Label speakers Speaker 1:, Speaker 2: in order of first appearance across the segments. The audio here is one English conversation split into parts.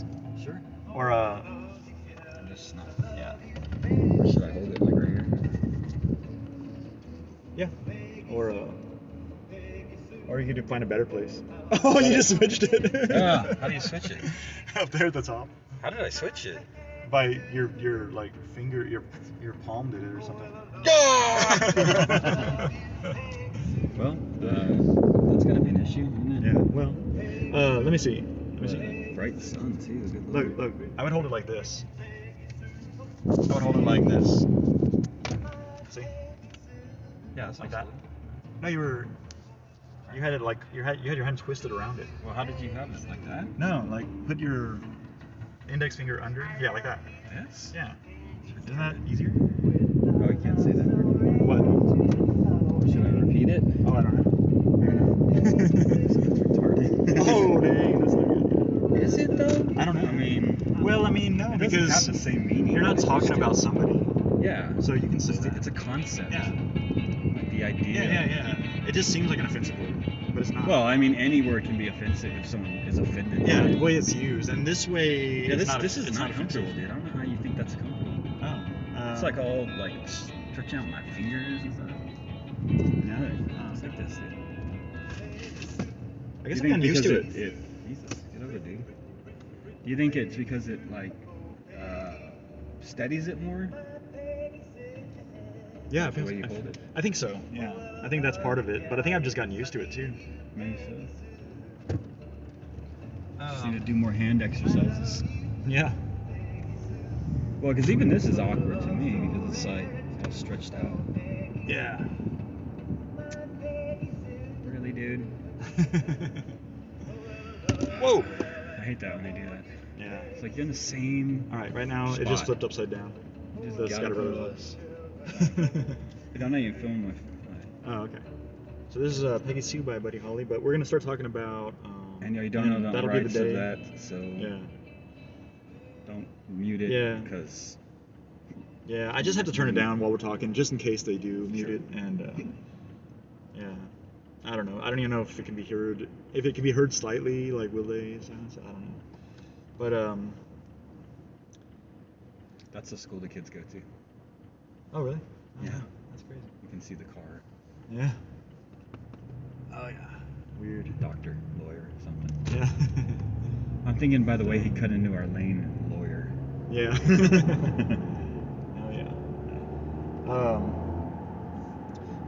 Speaker 1: this?
Speaker 2: Sure.
Speaker 1: Or
Speaker 2: I'm just not.
Speaker 1: yeah.
Speaker 2: Or should I hold it like right here?
Speaker 1: Yeah. Or you could find a better place. Oh, you just switched it.
Speaker 2: Yeah. How do you switch it?
Speaker 1: Up there at the top.
Speaker 2: How did I switch it?
Speaker 1: By your like finger, your palm did it or something.
Speaker 2: Well, that's gonna be an issue, isn't it?
Speaker 1: Yeah. Well, let me see.
Speaker 2: Bright sun too. Good
Speaker 1: Look. I would hold it like this. I would hold it like this. See?
Speaker 2: Yeah, that's
Speaker 1: like that. No, you had it like you had your hand twisted around it.
Speaker 2: Well, how did you have it like that?
Speaker 1: No, like put your index finger under. Yeah, like that.
Speaker 2: This?
Speaker 1: Yeah. Isn't that easier?
Speaker 2: Oh, I can't say that word.
Speaker 1: What?
Speaker 2: Should I repeat it?
Speaker 1: Oh, I don't know.
Speaker 2: It's retarded.
Speaker 1: Oh, dang, that's not good.
Speaker 2: Is it though?
Speaker 1: I don't know.
Speaker 2: I mean,
Speaker 1: no,
Speaker 2: it
Speaker 1: because
Speaker 2: doesn't have the same meaning.
Speaker 1: you're not talking about somebody.
Speaker 2: Yeah.
Speaker 1: So you can say that.
Speaker 2: It's a concept.
Speaker 1: Yeah.
Speaker 2: Like the idea.
Speaker 1: Yeah. It just seems like an offensive word, but it's not.
Speaker 2: Well, I mean, any word can be offensive if someone is offended.
Speaker 1: Yeah, the way it's used, and this way.
Speaker 2: Yeah, this
Speaker 1: it's
Speaker 2: is not
Speaker 1: offensive.
Speaker 2: comfortable, dude. I don't know how you think that's comfortable.
Speaker 1: Oh.
Speaker 2: It's like all like stretching out my fingers and stuff.
Speaker 1: No.
Speaker 2: It's like this, dude.
Speaker 1: I guess I'm getting used to it.
Speaker 2: Jesus, get over it, dude. Do you think it's because it like steadies it more?
Speaker 1: Yeah,
Speaker 2: The way you hold it.
Speaker 1: I think so. Yeah, I think that's part of it, but I think I've just gotten used to it too.
Speaker 2: Maybe so. Just need to do more hand exercises.
Speaker 1: Yeah.
Speaker 2: Well, because even this is awkward to me because it's like all stretched out.
Speaker 1: Yeah.
Speaker 2: Really, dude?
Speaker 1: Whoa.
Speaker 2: I hate that when they do that.
Speaker 1: Yeah.
Speaker 2: It's like you're in the same.
Speaker 1: All right. Right now, it just flipped upside down.
Speaker 2: You just
Speaker 1: The
Speaker 2: gotta
Speaker 1: ScatterBrothers
Speaker 2: put
Speaker 1: list.
Speaker 2: I don't know you film with.
Speaker 1: Oh, okay. So this is Peggy Sue by Buddy Holly, but we're gonna start talking about.
Speaker 2: And you don't know the
Speaker 1: that'll
Speaker 2: rights
Speaker 1: be the day.
Speaker 2: of that, so
Speaker 1: Yeah.
Speaker 2: don't mute it.
Speaker 1: Yeah.
Speaker 2: Because.
Speaker 1: Yeah, I just have to turn it down while we're talking, just in case they do mute it, and yeah, I don't know. I don't even know if it can be heard. If it can be heard slightly, like will they? I don't know. But
Speaker 2: That's the school the kids go to.
Speaker 1: Oh really?
Speaker 2: Yeah.
Speaker 1: That's crazy.
Speaker 2: You can see the car.
Speaker 1: Yeah. Oh yeah. Weird.
Speaker 2: Doctor, lawyer, something.
Speaker 1: Yeah.
Speaker 2: I'm thinking, by the way, he cut into our lane, lawyer.
Speaker 1: Yeah. Oh yeah.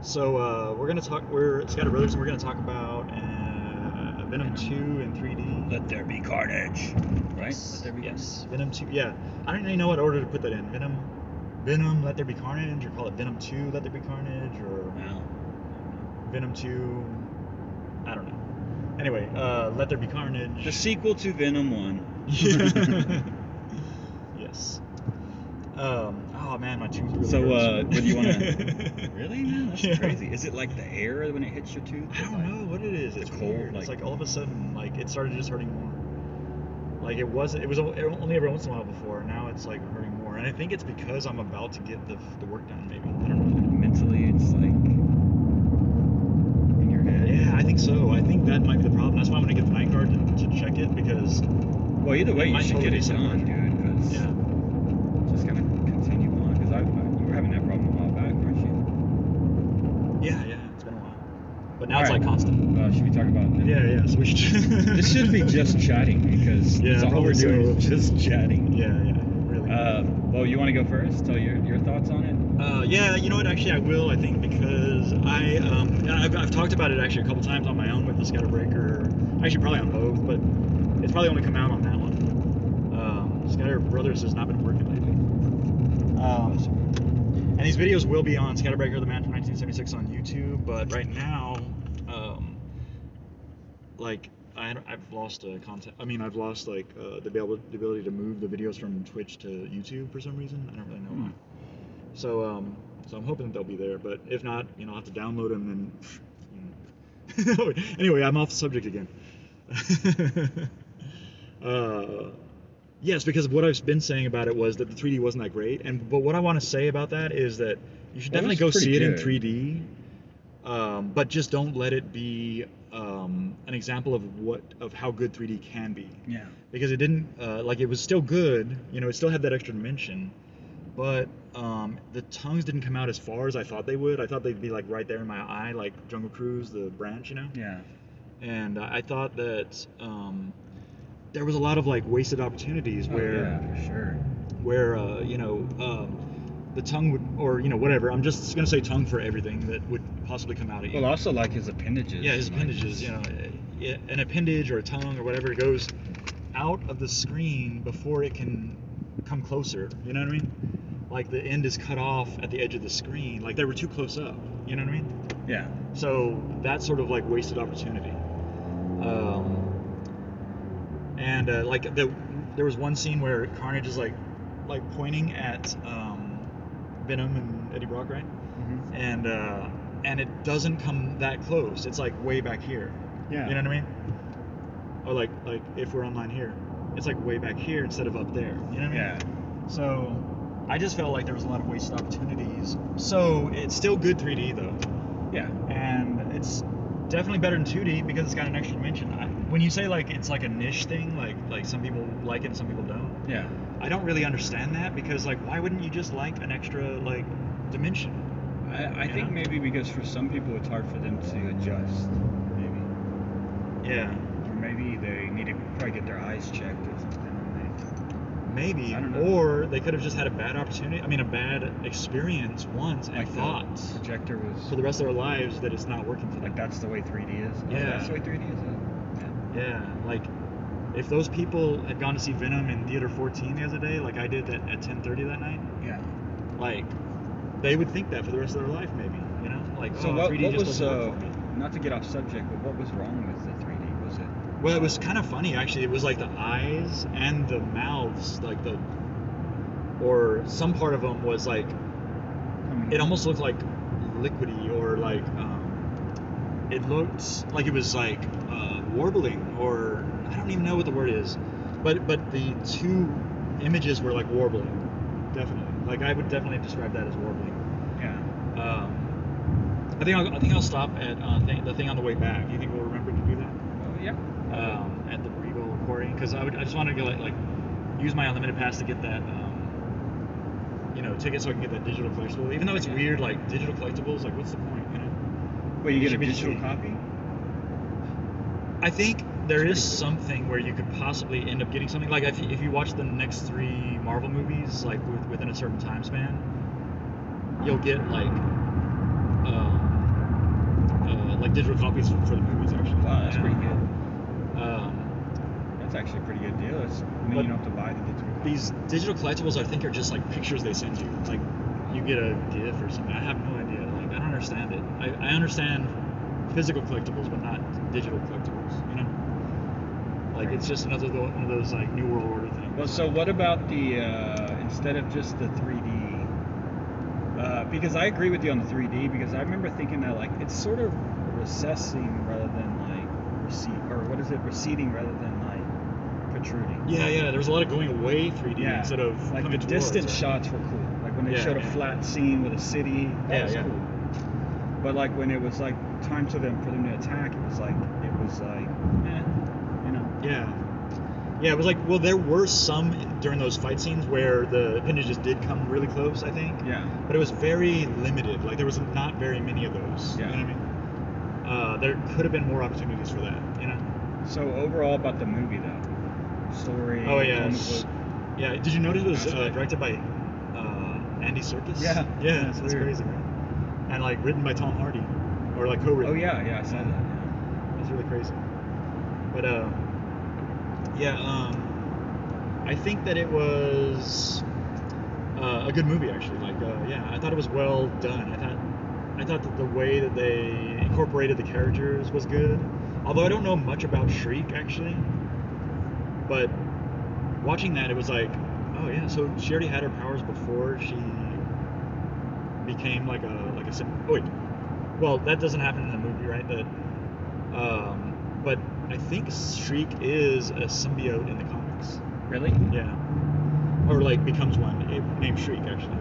Speaker 1: So we're gonna talk. We're ScatterBrothers, and we're gonna talk about Venom 2 in 3D.
Speaker 2: Let there be carnage. Right? Let there be
Speaker 1: Yes. Venom 2. Yeah. I don't even know what order to put that in. Venom, Let There Be Carnage, or call it Venom 2, Let There Be Carnage, or
Speaker 2: Well,
Speaker 1: Venom 2. I don't know. Anyway, Let There Be Carnage.
Speaker 2: the sequel to Venom 1.
Speaker 1: Yes. Oh man, my tooth really
Speaker 2: So,
Speaker 1: hurts.
Speaker 2: what do you want to... Really? Man, that's
Speaker 1: Yeah.
Speaker 2: crazy. Is it like the air when it hits your tooth?
Speaker 1: I don't know what it is. It's
Speaker 2: cold,
Speaker 1: weird. It's like all of a sudden, like it started just hurting more. Like it was only every once in a while before. Now it's like hurting more, and I think it's because I'm about to get the work done. Maybe I don't know.
Speaker 2: Mentally, it's like in your head.
Speaker 1: Yeah, I think so. I think that might be the problem. That's why I'm gonna get the night guard to check it because.
Speaker 2: Well, either way, you should get it done, dude. Because
Speaker 1: Yeah.
Speaker 2: it's just gonna continue on. Because you were having that problem a while back, weren't you?
Speaker 1: Yeah, it's been a while. But now it's like constant.
Speaker 2: Should we talk about?
Speaker 1: Yeah. So we should.
Speaker 2: This should be just chatting because
Speaker 1: Yeah,
Speaker 2: that's all we're
Speaker 1: probably
Speaker 2: doing
Speaker 1: so.
Speaker 2: is just chatting.
Speaker 1: Yeah, really.
Speaker 2: Well, you want to go first? Tell your thoughts on it.
Speaker 1: Yeah, you know what? Actually, I will. I think because I've talked about it actually a couple times on my own with the ScatterBreaker. Actually, probably on both, but it's probably only come out on that one. ScatterBrothers has not been working lately. And these videos will be on ScatterBreaker, the man from 1976 on YouTube. But right now, like I've lost content. I mean, I've lost like the ability to move the videos from Twitch to YouTube for some reason. I don't really know why. So I'm hoping that they'll be there. But if not, I'll have to download them and then. Anyway, I'm off the subject again. Yes, because what I've been saying about it was that the 3D wasn't that great, but what I want to say about that is that you should definitely go see it in 3D. but just don't let it be an example of how good 3D can be.
Speaker 2: Yeah.
Speaker 1: Because it didn't like it was still good. You know, it still had that extra dimension, but the tongues didn't come out as far as I thought they would. I thought they'd be like right there in my eye, like Jungle Cruise, the branch, you know.
Speaker 2: Yeah.
Speaker 1: And I thought that there was a lot of like wasted opportunities where,
Speaker 2: yeah, for sure.
Speaker 1: where you know, the tongue would, or you know, whatever. I'm just gonna say tongue for everything that would possibly come out at you.
Speaker 2: Well, also like his appendages.
Speaker 1: Yeah, his
Speaker 2: like,
Speaker 1: appendages. You know, an appendage or a tongue or whatever goes out of the screen before it can come closer. You know what I mean? Like the end is cut off at the edge of the screen. Like they were too close up. You know what I mean?
Speaker 2: Yeah.
Speaker 1: So that's sort of like wasted opportunity. And like there was one scene where Carnage is like pointing at Venom and Eddie Brock, right?
Speaker 2: Mm-hmm.
Speaker 1: And it doesn't come that close. It's like way back here.
Speaker 2: Yeah.
Speaker 1: You know what I mean? Or like if we're online here, it's like way back here instead of up there. You know what I mean?
Speaker 2: Yeah.
Speaker 1: So I just felt like there was a lot of wasted opportunities. So it's still good 3D though.
Speaker 2: Yeah.
Speaker 1: And it's definitely better than 2D because it's got an extra dimension. When you say like it's like a niche thing, like some people like it and some people don't.
Speaker 2: Yeah.
Speaker 1: I don't really understand that because like why wouldn't you just like an extra like dimension?
Speaker 2: I think maybe because for some people it's hard for them to adjust. Maybe.
Speaker 1: Yeah.
Speaker 2: Or maybe they need to probably get their eyes checked or something.
Speaker 1: Maybe.
Speaker 2: I don't know.
Speaker 1: Or they could have just had a bad opportunity. I mean, a bad experience once and
Speaker 2: Like
Speaker 1: thought
Speaker 2: the projector was
Speaker 1: for the rest of their lives that it's not working for them.
Speaker 2: like that's the way 3D is.
Speaker 1: Yeah.
Speaker 2: Oh, that's the way 3D is.
Speaker 1: Yeah. Like if those people had gone to see Venom in Theater 14 the other day, like I did at 10:30 that night,
Speaker 2: Yeah.
Speaker 1: like they would think that for the rest of their life, maybe. You know, like
Speaker 2: So
Speaker 1: 3D
Speaker 2: what
Speaker 1: just
Speaker 2: was
Speaker 1: doesn't work for me.
Speaker 2: not to get off subject, but what was wrong with the 3D? Was it?
Speaker 1: Well, it was kind of funny actually. It was like the eyes and the mouths, like or some part of them was like, it almost looked like liquidy or like it looked like it was like warbling, or I don't even know what the word is, but the two images were like warbling, definitely. Like I would definitely describe that as warbling.
Speaker 2: Yeah.
Speaker 1: I think I'll stop at the thing on the way back. You think we'll remember to do that?
Speaker 2: Oh yeah.
Speaker 1: At the Regal Quarry, because I just wanted to go like use my unlimited pass to get that ticket so I can get that digital collectible. Even though it's weird, like digital collectibles, like what's the point, you know?
Speaker 2: Wait, you get a
Speaker 1: should be
Speaker 2: digital
Speaker 1: just-
Speaker 2: copy?
Speaker 1: I think there is something where you could possibly end up getting something. Like if you watch the next 3 Marvel movies, like within a certain time span, you'll get like digital copies for the movies actually.
Speaker 2: Wow, that's pretty good.
Speaker 1: Um,
Speaker 2: That's actually a pretty good deal. I mean,
Speaker 1: But
Speaker 2: you don't have to buy the digital copy.
Speaker 1: these digital collectibles, I think, are just like pictures they send you. Like you get a GIF or something. I have no idea. Like I don't understand it. I understand physical collectibles, but not digital collectibles. You know, like it's just another one of those like New World Order things.
Speaker 2: Well, so what about the instead of just the 3D? Because I agree with you on the 3D, because I remember thinking that like it's sort of recessing rather than like receding rather than like protruding.
Speaker 1: Yeah. There was a lot of going away 3D instead of
Speaker 2: like
Speaker 1: coming
Speaker 2: the
Speaker 1: towards,
Speaker 2: distant
Speaker 1: right?
Speaker 2: shots were cool. Like when they
Speaker 1: Yeah,
Speaker 2: showed a
Speaker 1: yeah.
Speaker 2: flat scene with a city, that was cool. But like when it was like time for them to attack, it was like you know.
Speaker 1: Yeah, it was like, well, there were some during those fight scenes where the appendages did come really close, I think.
Speaker 2: Yeah.
Speaker 1: But it was very limited. Like there was not very many of those.
Speaker 2: Yeah.
Speaker 1: You know what I mean? There could have been more opportunities for that. You know?
Speaker 2: So overall about the movie though, story.
Speaker 1: Oh yeah.
Speaker 2: comic book.
Speaker 1: Yeah. Did you notice it was
Speaker 2: Aspect.
Speaker 1: directed by Andy Serkis?
Speaker 2: Yeah.
Speaker 1: Yeah.
Speaker 2: That's
Speaker 1: That's
Speaker 2: weird.
Speaker 1: crazy, right? And like written by Tom Hardy, or like co-written.
Speaker 2: Oh yeah, I saw that. Yeah.
Speaker 1: That's really crazy. But I think that it was a good movie actually. Like I thought it was well done. I thought that the way that they incorporated the characters was good. Although I don't know much about Shriek actually, but watching that it was like, oh yeah, so she already had her powers before she became like a oh wait, well that doesn't happen in the movie, right? That but I think Shriek is a symbiote in the comics.
Speaker 2: Really?
Speaker 1: Yeah, or like becomes one named Shriek actually.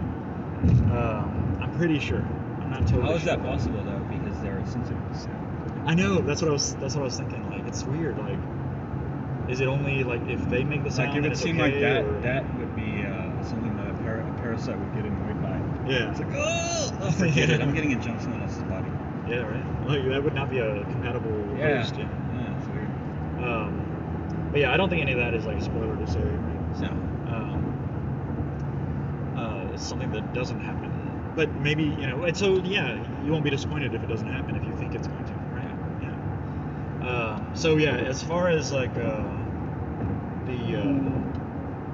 Speaker 1: I'm pretty sure. I'm not totally.
Speaker 2: How is
Speaker 1: sure.
Speaker 2: that possible though? Because they're sensitive to sound.
Speaker 1: I know, that's what I was thinking. Like, it's weird. Like, is it only like if they make the sound?
Speaker 2: Like, it would seem
Speaker 1: okay,
Speaker 2: like that
Speaker 1: or...
Speaker 2: that would be something that a parasite would get annoyed by.
Speaker 1: Yeah.
Speaker 2: It's like, oh, forget it. I'm getting a jump someone else's body.
Speaker 1: Yeah, right. Like, that would not be a compatible host. Yeah,
Speaker 2: it's weird.
Speaker 1: But yeah, I don't think any of that is like a spoiler to say. Right? So,
Speaker 2: No.
Speaker 1: it's something that doesn't happen. But maybe, you know, and so yeah, you won't be disappointed if it doesn't happen if you think it's going to, right? Yeah. So yeah, as far as like the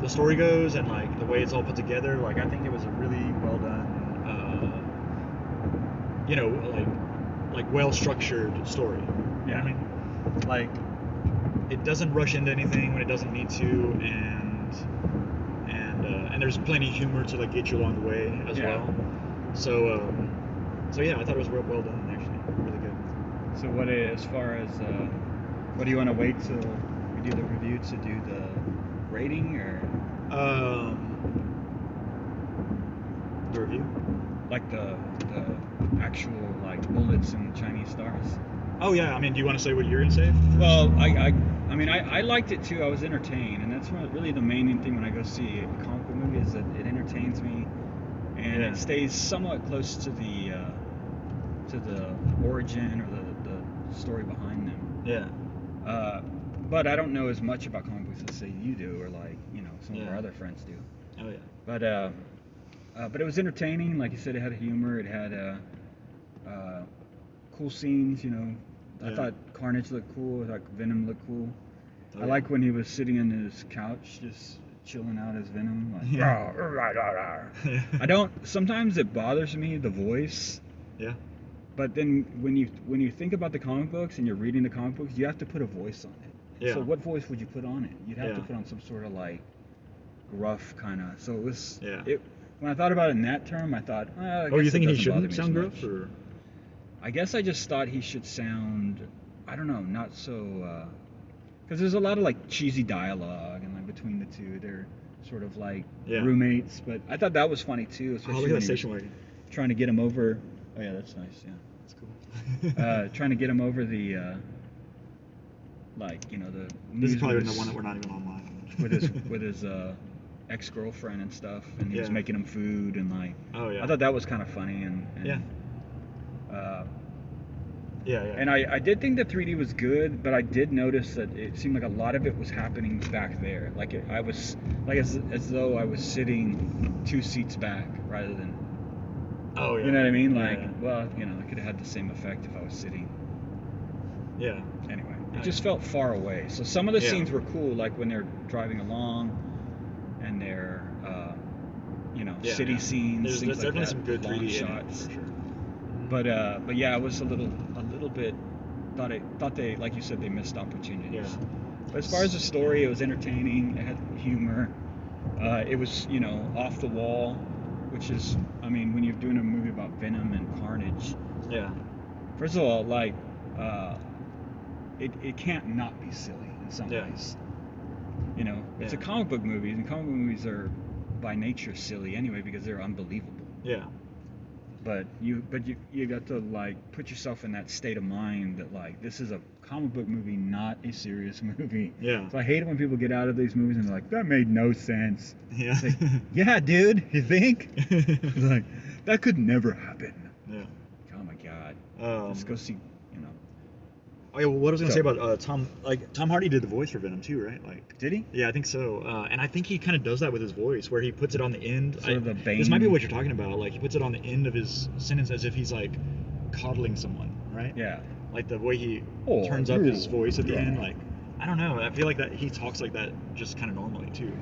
Speaker 1: story goes and like the way it's all put together, like I think it was a really well done, you know, like well structured story. You know what I mean? Like, it doesn't rush into anything when it doesn't need to, and there's plenty of humor to like get you along the way as well. So yeah, I thought it was real well done actually, really good.
Speaker 2: So as far as what do you want to wait till we do the review to do the rating, or
Speaker 1: the review?
Speaker 2: Like the actual like bullets and Chinese stars?
Speaker 1: Oh yeah, I mean, do you want to say what you're gonna say?
Speaker 2: Well, I mean, I liked it too. I was entertained, and that's really the main thing when I go see a comic book movie is that it entertains me, and it stays somewhat close to the origin or the story behind them.
Speaker 1: Yeah.
Speaker 2: But I don't know as much about comic books as say you do, or like, you know, some of our other friends do.
Speaker 1: Oh yeah.
Speaker 2: But it was entertaining. Like you said, it had humor. It had cool scenes. You know, I thought Carnage looked cool. I thought Venom looked cool. I like when he was sitting on his couch, just chilling out as Venom. Like, rah, rah, rah, rah. I don't. Sometimes it bothers me, the voice.
Speaker 1: Yeah.
Speaker 2: But then when you think about the comic books and you're reading the comic books, you have to put a voice on it.
Speaker 1: Yeah.
Speaker 2: So what voice would you put on it? You'd have to put on some sort of like gruff kind of. So it was. When I thought about it in that term, I thought.
Speaker 1: You thinking he shouldn't sound gruff, or?
Speaker 2: I guess I just thought he should sound. I don't know, not so. Because there's a lot of like cheesy dialogue and like between the two, they're sort of like roommates. But I thought that was funny too, especially when
Speaker 1: station wagon.
Speaker 2: Trying to get him over. Oh yeah, that's nice. Yeah,
Speaker 1: that's cool.
Speaker 2: Trying to get him over the, like, you know, the.
Speaker 1: This is probably the one that we're not even online.
Speaker 2: with his ex-girlfriend and stuff, and he was making him food and like.
Speaker 1: Oh yeah.
Speaker 2: I thought that was kind of funny and And I did think the 3D was good, but I did notice that it seemed like a lot of it was happening back there. Like I was like as though I was sitting 2 seats back rather than.
Speaker 1: Oh yeah.
Speaker 2: You know what I mean? Like, well, you know, it could have had the same effect if I was sitting.
Speaker 1: Yeah.
Speaker 2: Anyway, it just felt far away. So some of the scenes were cool, like when they're driving along, and they're, you know, city scenes.
Speaker 1: There's definitely
Speaker 2: like
Speaker 1: some good 3D
Speaker 2: shots.
Speaker 1: For sure.
Speaker 2: But yeah, it was a little bit. Thought they, like you said, they missed opportunities.
Speaker 1: Yeah.
Speaker 2: But as far as the story, it was entertaining. It had humor. It was, you know, off the wall, which is, I mean, when you're doing a movie about Venom and Carnage.
Speaker 1: Yeah.
Speaker 2: First of all, like, it can't not be silly in some ways. You know, it's a comic book movie, and comic book movies are by nature silly anyway because they're unbelievable.
Speaker 1: Yeah.
Speaker 2: But you got to like put yourself in that state of mind that like this is a comic book movie, not a serious movie.
Speaker 1: Yeah.
Speaker 2: So I hate it when people get out of these movies and they're like, that made no sense.
Speaker 1: Yeah.
Speaker 2: Like, yeah, dude, you think? Like, that could never happen.
Speaker 1: Yeah.
Speaker 2: Oh my God. Let's go see. You know.
Speaker 1: Oh yeah. Well, what I was gonna say about Tom Hardy did the voice for Venom too, right? Like.
Speaker 2: Did he?
Speaker 1: Yeah, I think so. And I think he kind of does that with his voice, where he puts it on the end.
Speaker 2: Sort of the Bane.
Speaker 1: This might be what you're talking about. Like he puts it on the end of his sentence as if he's like coddling someone, right?
Speaker 2: Yeah.
Speaker 1: Like the way he turns up his voice at the end. Like, I don't know. I feel like that he talks like that just kind of normally too.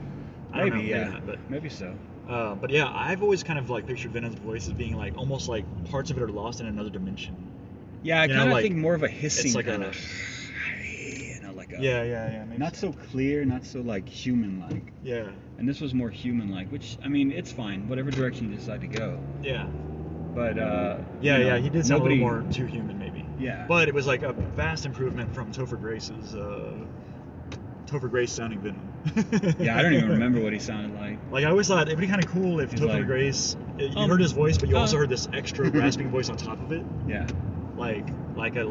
Speaker 2: Maybe
Speaker 1: not, but
Speaker 2: maybe so.
Speaker 1: But yeah, I've always kind of like pictured Venom's voice as being like almost like parts of it are lost in another dimension.
Speaker 2: Yeah, I kind of think more of a hissing
Speaker 1: like
Speaker 2: kind of.
Speaker 1: Yeah.
Speaker 2: Not so clear, not so like human-like.
Speaker 1: Yeah.
Speaker 2: And this was more human-like, which I mean, it's fine, whatever direction you decide to go.
Speaker 1: Yeah.
Speaker 2: But
Speaker 1: he did sound a little more too human, maybe.
Speaker 2: Yeah.
Speaker 1: But it was like a vast improvement from Topher Grace sounding Venom.
Speaker 2: Yeah, I don't even remember what he sounded like.
Speaker 1: Like I always thought it'd be kind of cool if Topher Grace, you heard his voice, but you also heard this extra rasping voice on top of it.
Speaker 2: Yeah.
Speaker 1: like a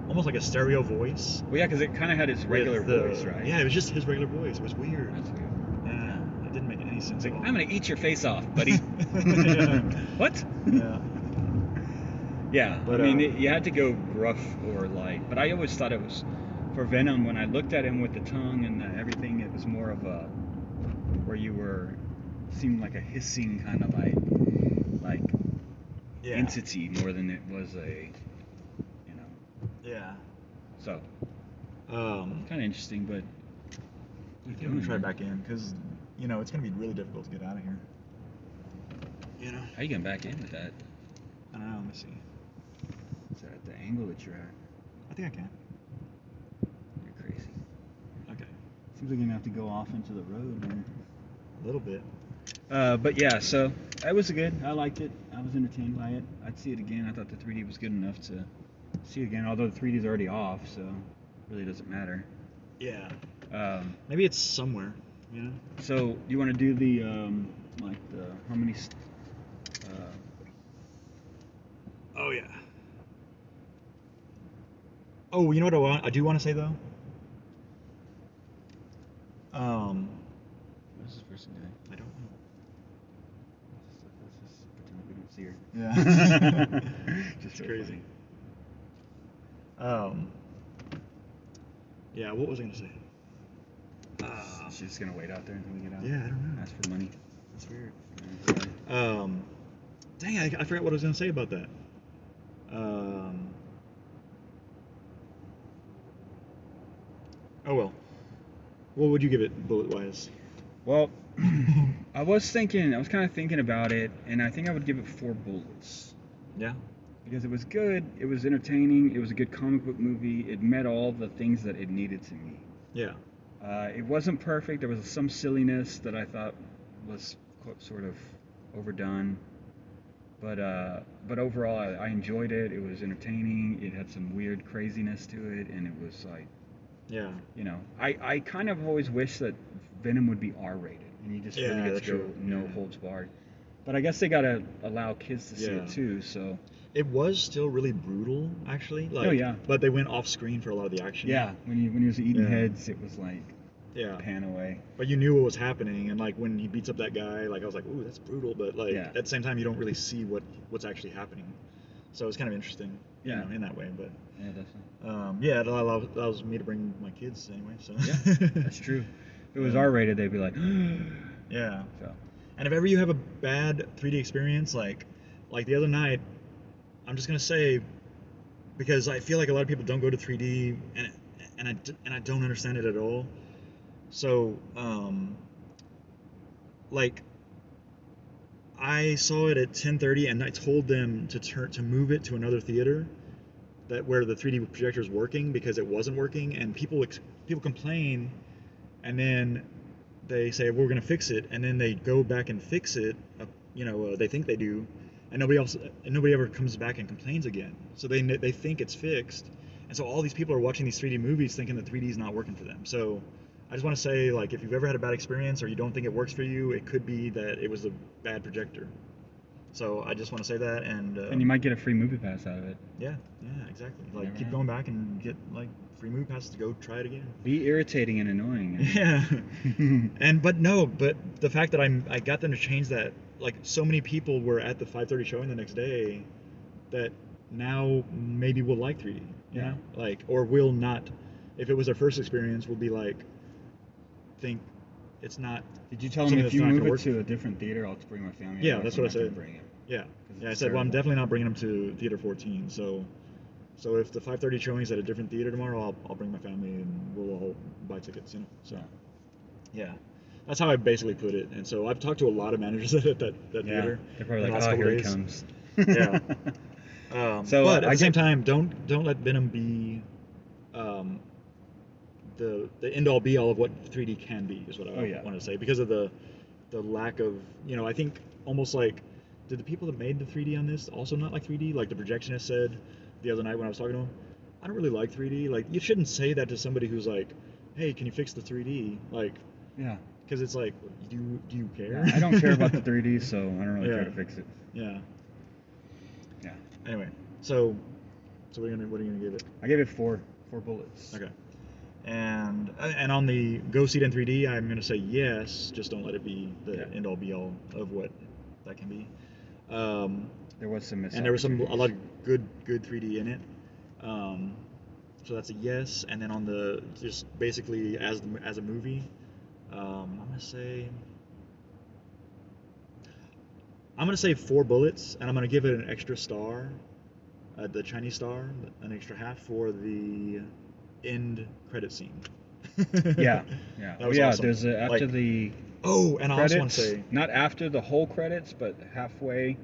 Speaker 1: almost like a stereo voice.
Speaker 2: Well, yeah, because it kind of had his regular voice, right?
Speaker 1: Yeah, it was just his regular voice. It was weird.
Speaker 2: That's weird.
Speaker 1: Yeah, it didn't make any sense
Speaker 2: Like,
Speaker 1: at all.
Speaker 2: I'm gonna eat your face off, buddy.
Speaker 1: Yeah.
Speaker 2: What?
Speaker 1: Yeah.
Speaker 2: Yeah,
Speaker 1: But,
Speaker 2: I mean, you had to go gruff or light, but I always thought it was for Venom. When I looked at him with the tongue and everything, it was more of a where you were seemed like a hissing kind of like
Speaker 1: Yeah.
Speaker 2: entity more than it was a, you know.
Speaker 1: Yeah.
Speaker 2: So
Speaker 1: Um,
Speaker 2: kind of interesting, but
Speaker 1: I think I'm gonna try back in because it's gonna be really difficult to get out of here.
Speaker 2: How you getting back in with that?
Speaker 1: I don't know. Let me see.
Speaker 2: Is that at the angle that you're at?
Speaker 1: I think I can.
Speaker 2: You're crazy.
Speaker 1: Okay.
Speaker 2: Seems like you're gonna have to go off into the road, man.
Speaker 1: A little bit.
Speaker 2: But yeah, so that was good. I liked it. I was entertained by it. I'd see it again. I thought the 3D was good enough to see it again, although the 3D is already off, so it really doesn't matter.
Speaker 1: Yeah.
Speaker 2: Maybe
Speaker 1: it's somewhere.
Speaker 2: So you want to do the how many?
Speaker 1: Oh yeah. Oh, you know what I do want to say though.
Speaker 2: What's this person doing?
Speaker 1: I don't know.
Speaker 2: Let's just pretend we don't see her.
Speaker 1: Yeah.
Speaker 2: Just
Speaker 1: It's crazy. Yeah. What was I gonna say?
Speaker 2: She's just gonna wait out there until we get out.
Speaker 1: Yeah, I don't know.
Speaker 2: Ask for money.
Speaker 1: That's weird. Dang, I forgot what I was gonna say about that. Oh well. What would you give it bullet-wise?
Speaker 2: Well, I was kind of thinking about it, and I think I would give it 4 bullets.
Speaker 1: Yeah.
Speaker 2: Because it was good, it was entertaining, it was a good comic book movie, it met all the things that it needed to meet.
Speaker 1: Yeah.
Speaker 2: It wasn't perfect, there was some silliness that I thought was sort of overdone. But overall, I enjoyed it. It was entertaining. It had some weird craziness to it, and it was like,
Speaker 1: yeah,
Speaker 2: I kind of always wish that Venom would be R-rated, and you just really get to go no holds barred. But I guess they gotta allow kids to see it too. So
Speaker 1: it was still really brutal, actually. Like,
Speaker 2: oh yeah.
Speaker 1: But they went off screen for a lot of the action.
Speaker 2: Yeah, when he was eating heads, it was like pan away.
Speaker 1: But you knew what was happening, and like when he beats up that guy, like I was like, ooh, that's brutal. But like at the same time, you don't really see what's actually happening. So it's kind of interesting, in that way. But
Speaker 2: yeah, definitely.
Speaker 1: Yeah, it allows me to bring my kids anyway. So
Speaker 2: yeah, that's true. If it was R-rated, they'd be like,
Speaker 1: yeah.
Speaker 2: So.
Speaker 1: And if ever you have a bad 3D experience, like the other night, I'm just gonna say, because I feel like a lot of people don't go to 3D, and I don't understand it at all. So, like, I saw it at 10:30, and I told them to move it to another theater where the 3D projector is working, because it wasn't working, and people complain, and then they say we're gonna fix it, and then they go back and fix it. They think they do, and nobody ever comes back and complains again. So they think it's fixed, and so all these people are watching these 3D movies thinking that 3D is not working for them. So I just want to say, like, if you've ever had a bad experience or you don't think it works for you, it could be that it was a bad projector. So I just want to say that, and
Speaker 2: you might get a free movie pass out of it.
Speaker 1: Yeah, exactly. Like, keep going back and get like free movie passes to go try it again.
Speaker 2: Be irritating and annoying.
Speaker 1: Yeah. But the fact that I got them to change that, like, so many people were at the 5:30 showing the next day that now maybe will like 3D. You know? Like, or will not. If it was their first experience, will be like, think it's not.
Speaker 2: Did you tell them if you move it to a different theater, I'll bring my family?
Speaker 1: Yeah, that's what I said.
Speaker 2: Bring it.
Speaker 1: Yeah. I said, well, I'm definitely not bringing them to Theater 14. So if the 5:30 showing is at a different theater tomorrow, I'll bring my family and we'll all buy tickets. So yeah, that's how I basically put it. And so I've talked to a lot of managers at that theater.
Speaker 2: They're probably like, oh, here he comes.
Speaker 1: Yeah. But at the same time, don't let Venom be the end all be all of what 3D can be, is what I want to say, because of the lack of, I think almost like, did the people that made the 3D on this also not like 3D? Like the projectionist said the other night when I was talking to him, I don't really like 3D. Like, you shouldn't say that to somebody who's like, hey, can you fix the 3D? Like,
Speaker 2: yeah,
Speaker 1: because it's like, do you care?
Speaker 2: Yeah, I don't care about the 3D, so I don't really care to fix it.
Speaker 1: Yeah. Anyway, so what are you gonna give it?
Speaker 2: I gave it 4 bullets.
Speaker 1: Okay. And on the go see it in 3D, I'm gonna say yes. Just don't let it be the end all be all of what that can be.
Speaker 2: There was some
Speaker 1: and there was a lot of good 3D in it. So that's a yes. And then on the just basically as a movie, I'm gonna say 4 bullets, and I'm gonna give it an extra star, the Chinese star, an extra half for the end credit scene.
Speaker 2: Yeah.
Speaker 1: That was awesome.
Speaker 2: There's after the
Speaker 1: and
Speaker 2: credits,
Speaker 1: I also want to say
Speaker 2: not after the whole credits, but halfway.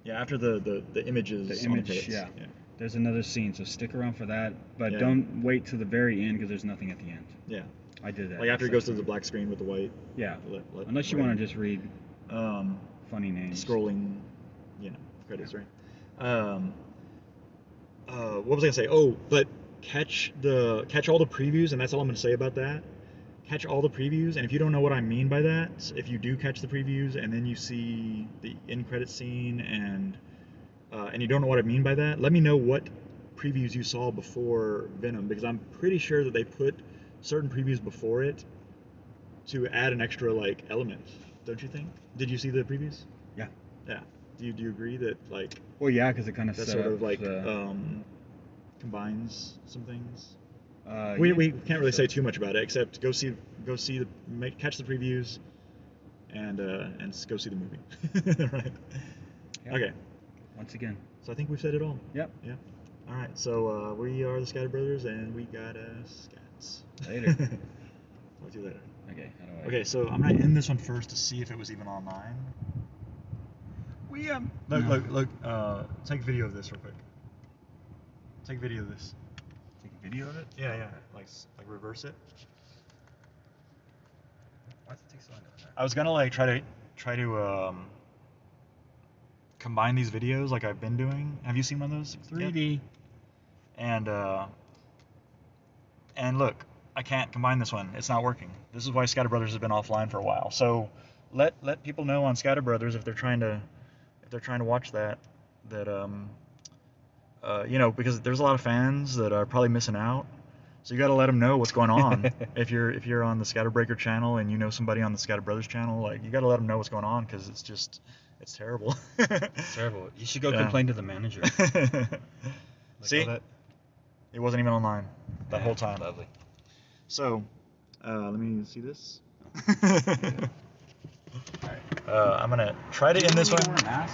Speaker 1: Yeah, after the images.
Speaker 2: The
Speaker 1: on
Speaker 2: image,
Speaker 1: the credits.
Speaker 2: yeah. There's another scene, so stick around for that. But
Speaker 1: Yeah.
Speaker 2: don't wait to the very end because there's nothing at the end.
Speaker 1: Yeah.
Speaker 2: I did that.
Speaker 1: Like after it goes to the black screen with the white.
Speaker 2: Yeah. Unless you want to just read funny names.
Speaker 1: Scrolling, credits, right? What was I gonna say? Oh, but catch all the previews, and that's all I'm gonna say about that. Catch all the previews, and if you don't know what I mean by that, if you do catch the previews and then you see the end credit scene and you don't know what I mean by that, let me know what previews you saw before Venom, because I'm pretty sure that they put certain previews before it to add an extra element. Don't you think? Did you see the previews?
Speaker 2: Yeah.
Speaker 1: Yeah. Do you agree that
Speaker 2: Well, yeah, because it kind of
Speaker 1: that sort of combines some things? We can't really say too much about it, except catch the previews and go see the movie. Right.
Speaker 2: Yep.
Speaker 1: Okay.
Speaker 2: Once again.
Speaker 1: So I think we've said it all.
Speaker 2: Yep.
Speaker 1: Yeah. All right. So we are the ScatterBrothers, and we got scats.
Speaker 2: Later.
Speaker 1: Talk to you later.
Speaker 2: Okay. How do I?
Speaker 1: Okay. So I'm gonna end this one first to see if it was even online. Look. Take video of this real quick. Take video of this.
Speaker 2: Take a video of it?
Speaker 1: Yeah. Like reverse it.
Speaker 2: Why does it take so long?
Speaker 1: I was gonna try to combine these videos like I've been doing. Have you seen one of those?
Speaker 2: 3D.
Speaker 1: Yeah. And look, I can't combine this one. It's not working. This is why ScatterBrothers has been offline for a while. So let people know on ScatterBrothers if they're trying to watch that because there's a lot of fans that are probably missing out. So you got to let them know what's going on. if you're on the Scatterbreaker channel and you know somebody on the ScatterBrothers channel, you got to let them know what's going on, because it's terrible.
Speaker 2: It's terrible. You should go complain to the manager.
Speaker 1: See, it wasn't even online that whole time.
Speaker 2: Lovely.
Speaker 1: So, let me see this.
Speaker 2: All right.
Speaker 1: I'm gonna try to end this one.